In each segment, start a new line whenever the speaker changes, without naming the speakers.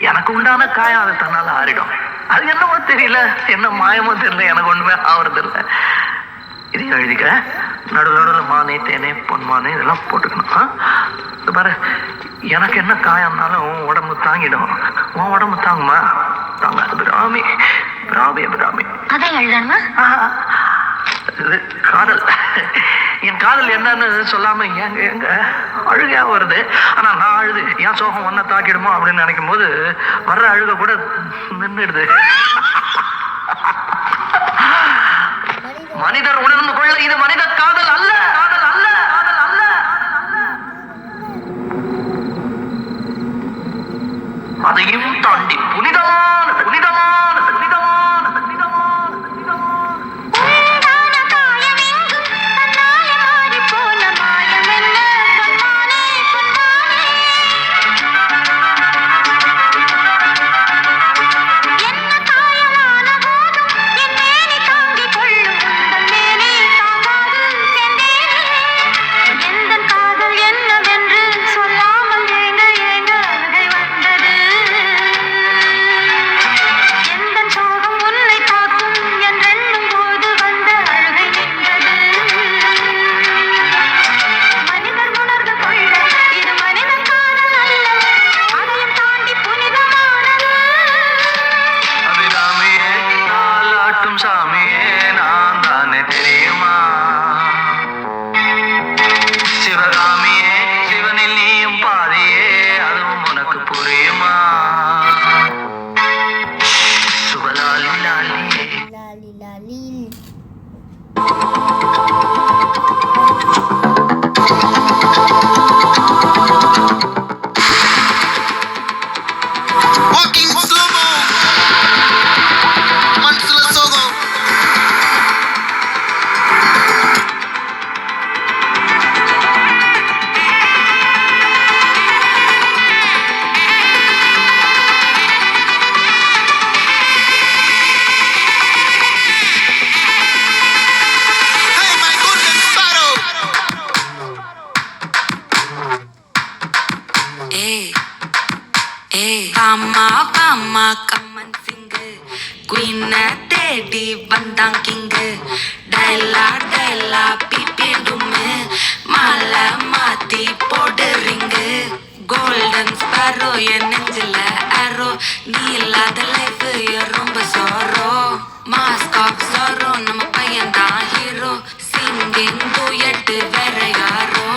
எனக்கு உண்டான காயம் அதை தன்னால ஆறிடும். அது என்னமோ தெரியல, என்ன மாயமோ தெரியல, எனக்கு ஒண்ணுமே ஆவறது இல்லை. இதையும் எழுதிக்க. நடுவில் நடுவில் மானே தேனே பொன்மானே இதெல்லாம் போட்டுக்கணும். இது பாரு, எனக்கு என்ன காயம்னாலும் உன் உடம்பு தாங்கிடும். உன் உடம்பு தாங்குமா? தாங்காது. பிராமி பிராமி பிராமி.
அதான் எழுதணுமா?
இது காதல். என் காதல் என்னன்னு சொல்லாம எங்க எங்க அழுகையா வருது. ஆனா நான் அழுது என் சோகம் ஒன்ன தாக்கிடுமோ அப்படின்னு நினைக்கும் போது வர்ற அழுக கூட நின்றுடுது. மனிதர் உணர்ந்து கொள்ள இது மனித காதல் அல்ல, காதல் அல்ல, காதல் அல்ல. அதையும் தாண்டி புனிதமான புனிதமான புனிதமான புனிதமான சாமியே நான் தானே தெரியுமா? சிவகாமியே சிவனில் நீயும் பாதியே, அதுவும் உனக்கு புரியுமா? சுபலாலி லாலியே
லாலி லாலி.
பாமா பாமா கம்மன் சிங்கு குயின தேடி வந்தான் கிங்கு. டைலா டைலா பிபி டும்மு மாலை மாத்தி போடுறீங்கு. கோல்டன் ஸ்பாரோ என் நெஞ்சில ஆரோ, நீ இல்லாத லைஃப் ரொம்ப சோரோ. மாஸ்க் ஆஃப் சோரோ, நம்ம பையன் தான் ஹீரோ. சிங்கிங் டூயட் வேற யாரோ.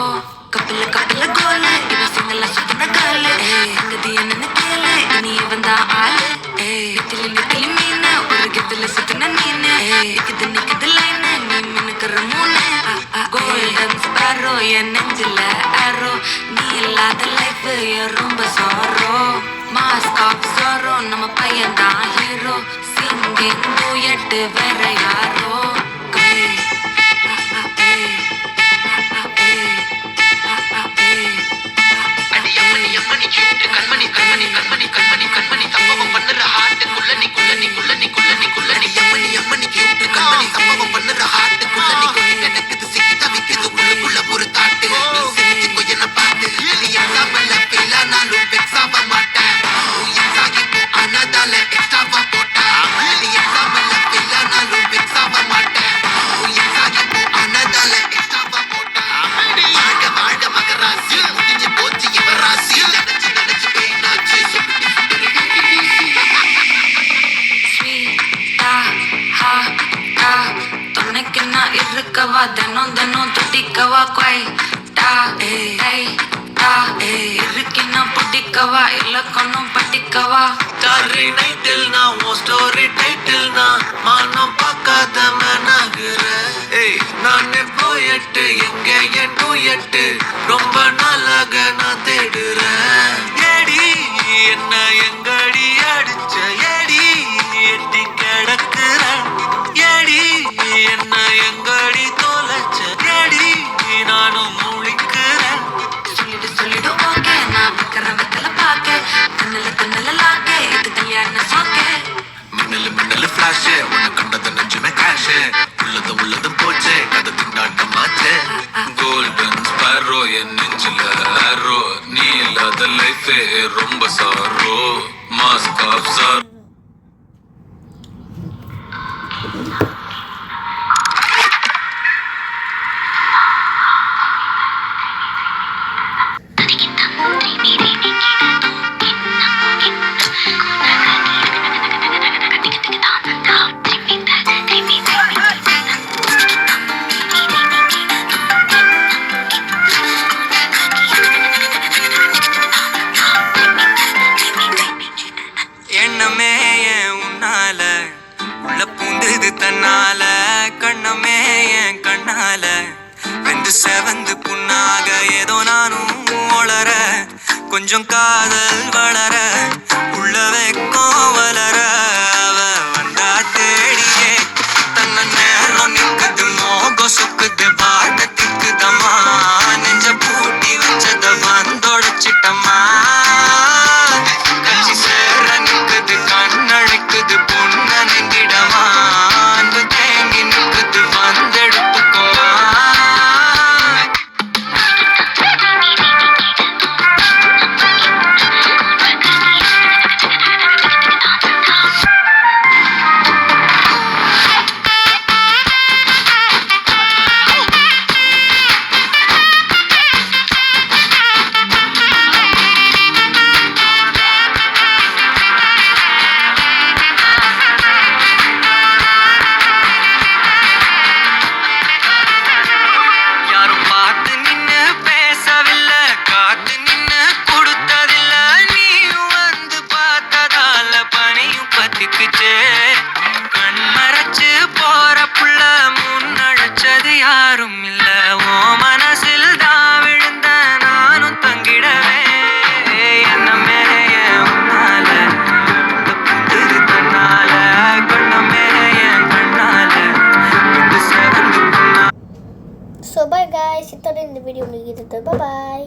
கப்பில கப்பில கோலு இவன் சிங்கல சுத்தின காலு. அங்கதி என்னன்னு கேளு, இனி இவன் தான் ஆளு. நெத்திலி நெத்திலி மீனு, ஒரு கெத்துல சுத்தின நீனு. இது நிக்குது லைனு, நீ மினுக்குற மூணு. கோல்டன் ஸ்பாரோ என் நெஞ்சில ஆரோ, நீ இல்லாத லைஃப் ரொம்ப சோரோ. மாஸ்க் ஆஃப் சோரோ, நம்ம பையன் தான் ஹீரோ. சிங்கிங் டூயட் வேற யாரோ.
கண்மணி கண்மணி கண்மணி கண்மணி கண்மணி சம்பவம் பண்ணுற ஹார்ட்டுக்குள்ள நீ குள்ள நீ குள்ள நீ குள்ள நீ குள்ள நீ எம்மணி எம்மணி கியூட் கண்மணி சம்பவம் பண்ணுற ஹார்ட்டுக்குள்ள நீ குள்ள கிடக்குது சிக்கி தவிக்குது உள்ளுக்குள்ள ஒரு தாட்டு. நீ சிரிச்சுக்கோ என்ன பார்த்து, நீ எக்ஸாம்பிள் ஃபெயிலானாலும் வெக்ஸாக மாட்டேன். எக்ஸாகி போ ஆனதால எக்ஸ்ட்ராவா போட்டா. நீ எக்ஸாம்பிள் ஃபெயிலானாலும் வெக்ஸாக மாட்டேன். எக்ஸாகி போ ஆனதால எக்ஸ்ட்ராவா போட்டா. வாழ்க வாழ்க மகராசி, முடிஞ்சு போச்சு இவ ராசி.
துணைக்கு நான் இருக்கவா, தினம் தினம் துடிக்கவா. குவைட்டா இருக்கினா பிடிக்கவா, இலக்கணம் படிக்கவா.
ஸ்டாரி நைட்டில் நான் உன் ஸ்டோரி டைட்டில் நான் மானம் பார்க்காத மனாகிற. நான் போயட்டு எங்க என் டூயட்டு ரொம்ப நாளாக நான் தேடுறேன். ஏடி என்ன எங்கடி அடிச்ச, ஏடி எட்டி கிடக்குற. ஏடி என்ன எங்கடி தொலைச்ச, ஏடி நானும் முழிக்கிறேன்.
சொல்லிடு சொல்லிடு ஓகே, நான் வைக்கிற வெத்தல பாக்க. கண்ணல கண்ணல லாக்க, இது கல்யாண சாக்க.
மின்னலு மின்னலு ஃபிளாஷ், உன்னை கண்டது நெஞ்சுமே கிராஷ். உள்ளது உள்ளது போச்சு, கதை திண்டாட்டமாச்சு. கோல்டன் ஸ்பாரோ என் நெஞ்சில ஆரோ, நீ
இல்லாத லைஃபே ரொம்ப சாரோ மாஸ்க் ஆஃப் சார்
எண்ணமே ஏன் உன்னால உள்ள பூந்தது தன்னால கண்ணமே என் கண்ணால வெந்து செவந்து புண்ணாக ஏதோ நானும் வளர கொஞ்சம் காதல் வளர உள்ள வெக்கம் வளர அவ வந்தா தேடியே தன்ன நேரம் நிற்குது மோகம் சொக்குது பார்த்த திக்குதம்மா நெஞ்ச பூட்டி வச்சத வந்தொடைச்சிட்டம்மா கட்சி சேர நிற்குது கண்ணழைக்குது பொண்ண நெங்கிடமா அன்பு தேங்கி நிற்குது வந்தெடுத்துக்கோமா யாரும் பார்த்து நின்னு பேசவில்லை காத்து நின்னு கொடுத்ததில்ல நீயும் வந்து பார்த்ததால பனியும் பத்திக்குச்சே கண் மறைச்சு போற புள்ள முன்னழைச்சது யாரும் இல்ல ஓ மனசில் தான் விழுந்த நானும் தங்கிடவே என்னமே என் உன்னால உள்ள புந்தது தன்னால கண்ணமே என் கண்ணால வந்து செவந்து புண்ணா
ஸோ பாய் காய்ஸ், இத்தோட இந்த வீடியோ முடிகிறது. பாய்.